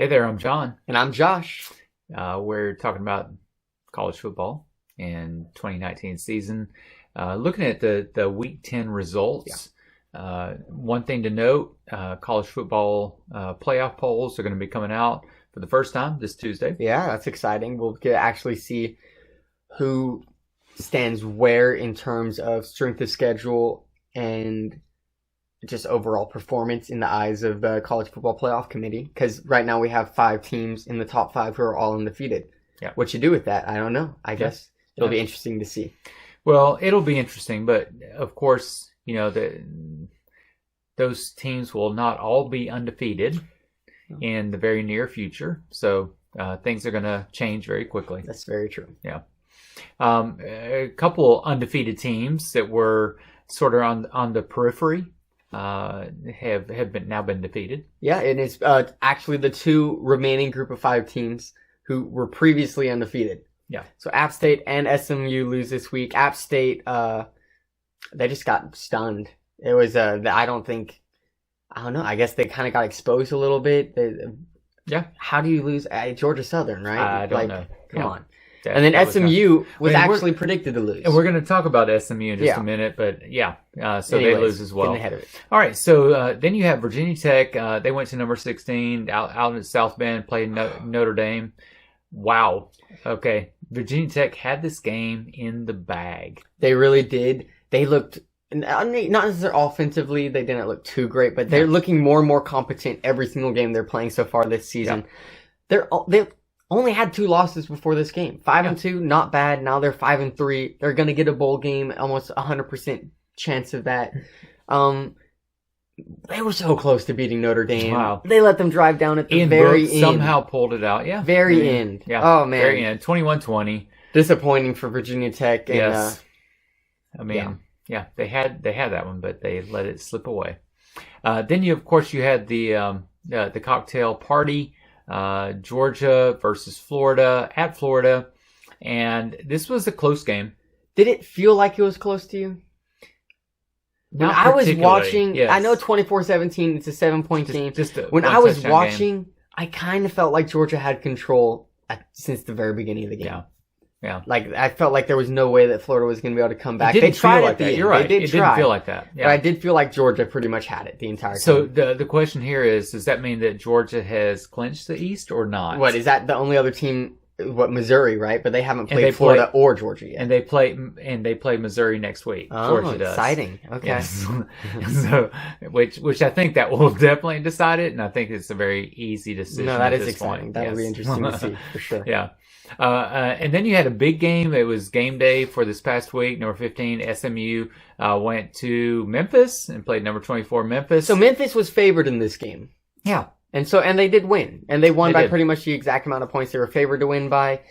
Hey there, I'm John. And I'm Josh. We're talking about college football in 2019 season. Looking at the Week 10 results, one thing to note, college football playoff polls are going to be coming out for the first time this Tuesday. Yeah, that's exciting. We'll get to actually see who stands where in terms of strength of schedule and just overall performance in the eyes of the College Football Playoff Committee. Because right now we have 5 teams in the top 5 who are all undefeated. Yeah. What you do with that, I don't know. I guess it'll be interesting to see. Well, it'll be interesting, but of course, you know, those teams will not all be undefeated in the very near future. So things are going to change very quickly. That's very true. Yeah. A couple undefeated teams that were sort of on the periphery have now been defeated. Yeah, and it's actually the 2 remaining group of 5 teams who were previously undefeated. Yeah. So App State and SMU lose this week. App State, they just got stunned. It was I don't know. I guess they kind of got exposed a little bit. Yeah. How do you lose at Georgia Southern, right? I don't know. Come on. That, and then SMU was actually predicted to lose. And we're going to talk about SMU in just a minute, but so they lose as well. Ahead of it. All right, so then you have Virginia Tech. They went to number 16 out in South Bend, played Notre Dame. Wow. Okay, Virginia Tech had this game in the bag. They really did. They looked, not necessarily offensively, they didn't look too great, but they're looking more and more competent every single game they're playing so far this season. Yeah. They only had 2 losses before this game. 5-2, not bad. Now they're 5-3. They're going to get a bowl game, almost 100% chance of that. They were so close to beating Notre Dame. Wow. They let them drive down at the very end. Somehow pulled it out. Yeah. Very end. Yeah. Oh, man. Very end. 21-20. Disappointing for Virginia Tech. And, yes. They had that one, but they let it slip away. Then you had the cocktail party. Georgia versus Florida at Florida, and this was a close game. Did it feel like it was close to you? When I was watching, I know 24-17, it's a 7-point game. When I was watching, I kind of felt like Georgia had control since the very beginning of the game. Yeah. Like, I felt like there was no way that Florida was going to be able to come back. They tried at the end. You're right. They did try. It didn't feel like that. Yeah. But I did feel like Georgia pretty much had it the entire time. So the question here is, does that mean that Georgia has clinched the East or not? What, is that the only other team? Missouri, right? But they haven't played Florida or Georgia yet. And they play Missouri next week. Oh, Georgia does. Exciting. Okay. Yes. So, which I think that will definitely decide it, and I think it's a very easy decision. No, that is Point. exciting. That'll be interesting to see for sure. Yeah. And then you had a big game. It was game day for this past week. Number 15, SMU went to Memphis and played number 24, Memphis. So Memphis was favored in this game. Yeah. And they did win. And they won by pretty much the exact amount of points they were favored to win by.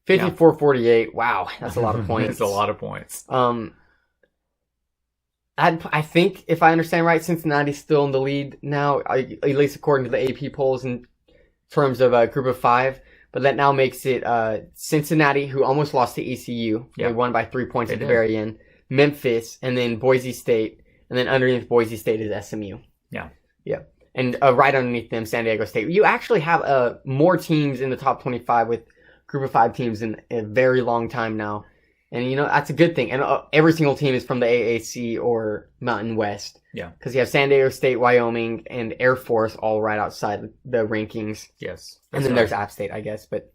54-48. Wow, that's a lot of points. That's a lot of points. I think, if I understand right, Cincinnati's still in the lead now, at least according to the AP polls in terms of a group of 5. But that now makes it Cincinnati, who almost lost to ECU. They won by 3 points at the very end. Memphis, and then Boise State. And then underneath Boise State is SMU. Yeah. Yeah. And right underneath them, San Diego State. You actually have more teams in the top 25 with group of 5 teams in a very long time now. And, that's a good thing. And every single team is from the AAC or Mountain West. Yeah. Because you have San Diego State, Wyoming, and Air Force all right outside the rankings. Yes. And then there's App State, I guess. But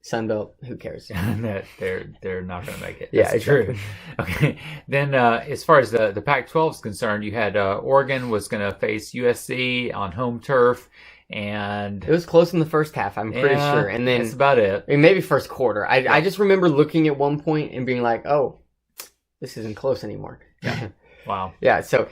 Sunbelt, who cares? They're not going to make it. Yeah, it's true. Okay. Then as far as the Pac-12 is concerned, you had Oregon was going to face USC on home turf. And it was close in the first half, I'm pretty sure. And then that's about it. Maybe first quarter. I just remember looking at one point and being like, oh, this isn't close anymore. Yeah. Wow. Yeah, so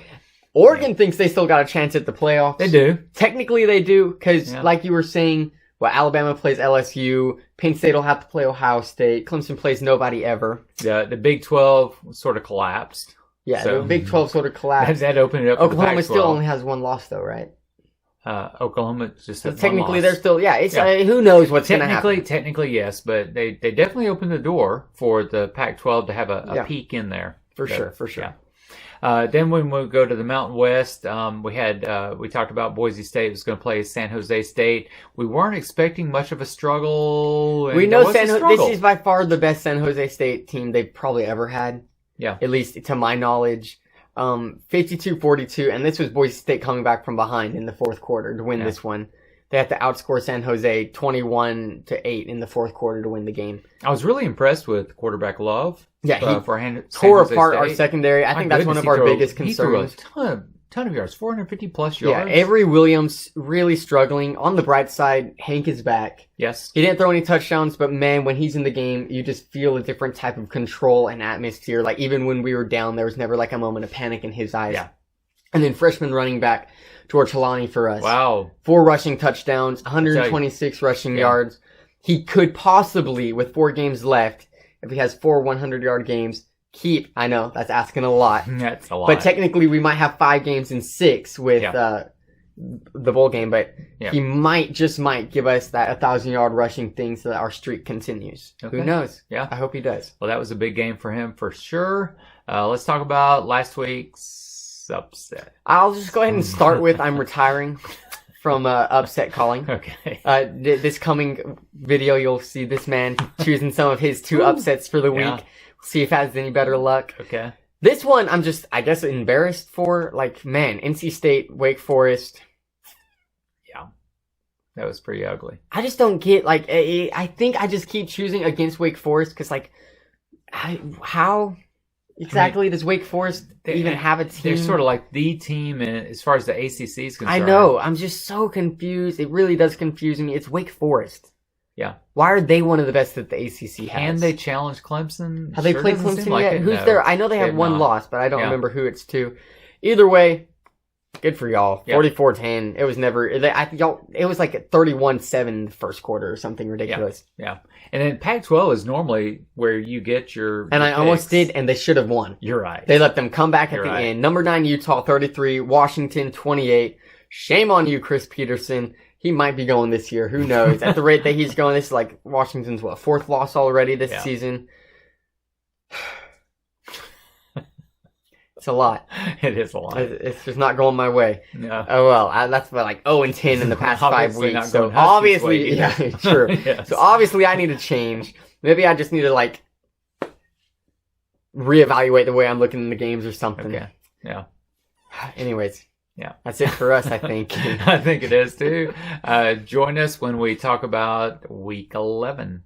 Oregon thinks they still got a chance at the playoffs. They do. Technically they do, because like you were saying, Alabama plays LSU, Penn State will have to play Ohio State, Clemson plays nobody ever. The Big 12 sort of collapsed. Yeah, so the Big 12 sort of collapsed. That opened it up Oklahoma still only has 1 loss though, right? Oklahoma just has technically they're still it's who knows what's going to happen. Technically yes, but they definitely opened the door for the Pac-12 to have a peak in there. For sure. Then when we go to the Mountain West, we talked about Boise State was going to play San Jose State. We weren't expecting much of a struggle. We know this is by far the best San Jose State team they've probably ever had. Yeah. At least to my knowledge. 52-42, and this was Boise State coming back from behind in the fourth quarter to win this one. They had to outscore San Jose 21-8 in the fourth quarter to win the game. I was really impressed with quarterback Love. Yeah, he for tore apart our secondary. I think that's one of our biggest concerns. He threw a ton of yards, 450 plus yards. Yeah, Avery Williams really struggling. On the bright side, Hank is back. Yes. He didn't throw any touchdowns, but man, when he's in the game, you just feel a different type of control and atmosphere. Like even when we were down, there was never like a moment of panic in his eyes. Yeah. And then freshman running back George Halani for us. Wow. 4 rushing touchdowns, 126 rushing yards. He could possibly, with 4 games left, if he has 4 100-yard games, I know, that's asking a lot. That's a lot. But technically, we might have 5 games in 6 with the bowl game. But he might give us that 1,000-yard rushing thing so that our streak continues. Okay. Who knows? Yeah. I hope he does. Well, that was a big game for him for sure. Let's talk about last week's upset. I'll just go ahead and start with I'm retiring from upset calling. Okay. This coming video, you'll see this man choosing some of his 2 upsets for the week. Yeah. See if it has any better luck. Okay. This one, I'm just, I guess, embarrassed for. Like, man, NC State, Wake Forest. Yeah. That was pretty ugly. I just don't get, like, I think I just keep choosing against Wake Forest because, like, how exactly does Wake Forest even have a team? They're sort of like the team as far as the ACC is concerned. I know. I'm just so confused. It really does confuse me. It's Wake Forest. Yeah. Why are they one of the best that the ACC has? Can they challenge Clemson? Have they played Clemson yet? Who's no, there? I know they have one loss, but I don't remember who it's to. Either way, good for y'all. 44-10. It was never. It was like 31-7 in the first quarter or something ridiculous. Yeah. And then Pac-12 is normally where you get your. And I almost did, and they should have won. You're right. They let them come back at the end. Number 9 Utah 33, Washington 28. Shame on you, Chris Peterson. He might be going this year. Who knows? At the rate that he's going, this is like Washington's 4th loss already this season. It's a lot. It is a lot. It's just not going my way. No. Oh well, that's like 0-10 in the past 5 weeks. So obviously, true. Yes. So obviously, I need to change. Maybe I just need to like reevaluate the way I'm looking in the games or something. Okay. Yeah. Anyways. Yeah. That's it for us, I think. I think it is too. Join us when we talk about week 11.